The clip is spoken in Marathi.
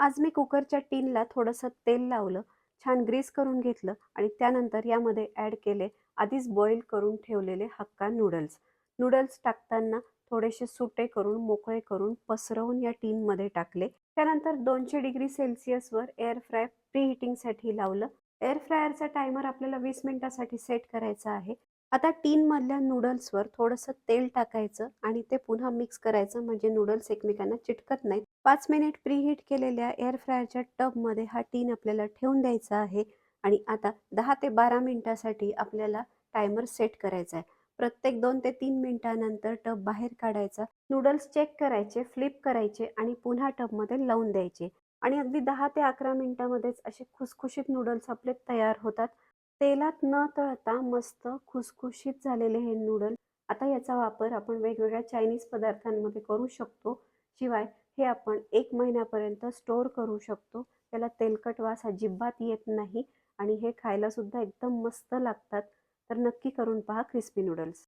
आज मी कुकरच्या टिनला थोडंसं तेल लावलं, छान ग्रीस करून घेतलं आणि त्यानंतर यामध्ये ॲड केले आधीच बॉईल करून ठेवलेले हक्का नूडल्स. नूडल्स टाकताना थोडेसे सुटे करून, मोकळे करून, पसरवून या टिनमध्ये टाकले. त्यानंतर 200 डिग्री सेल्सिअसवर एअर फ्राय प्रीहीटिंगसाठी लावलं. एअर फ्रायरचा टायमर आपल्याला 20 मिनिटासाठी सेट करायचा आहे. आता टीनमधल्या नूडल्सवर थोडंसं तेल टाकायचं आणि ते पुन्हा मिक्स करायचं म्हणजे नूडल्स एकमेकांना चिटकत नाहीत. 5 मिनिट प्रीहीट केलेल्या एअर फ्रायरच्या टबमध्ये हा टीन आपल्याला ठेवून द्यायचा आहे आणि आता 10 ते 12 मिनिटासाठी आपल्याला टायमर सेट करायचा आहे. प्रत्येक 2 ते 3 मिनिटानंतर टब बाहेर काढायचा, नूडल्स चेक करायचे, फ्लिप करायचे आणि पुन्हा टबमध्ये लावून द्यायचे आणि अगदी 10 ते 11 मिनिटामध्येच असे खुसखुशीत नूडल्स आपले तयार होतात. तेलात न तळता मस्त खुसखुशीत झालेले हे नूडल. आता याचा वापर आपण वेगवेगळ्या चायनीज पदार्थांमध्ये करू शकतो. शिवाय हे आपण 1 महिन्यापर्यंत स्टोअर करू शकतो. त्याला तेलकट वास अजिबात येत नाही आणि हे खायला सुद्धा एकदम मस्त लागतात. तर नक्की करून पहा क्रिस्पी नूडल्स.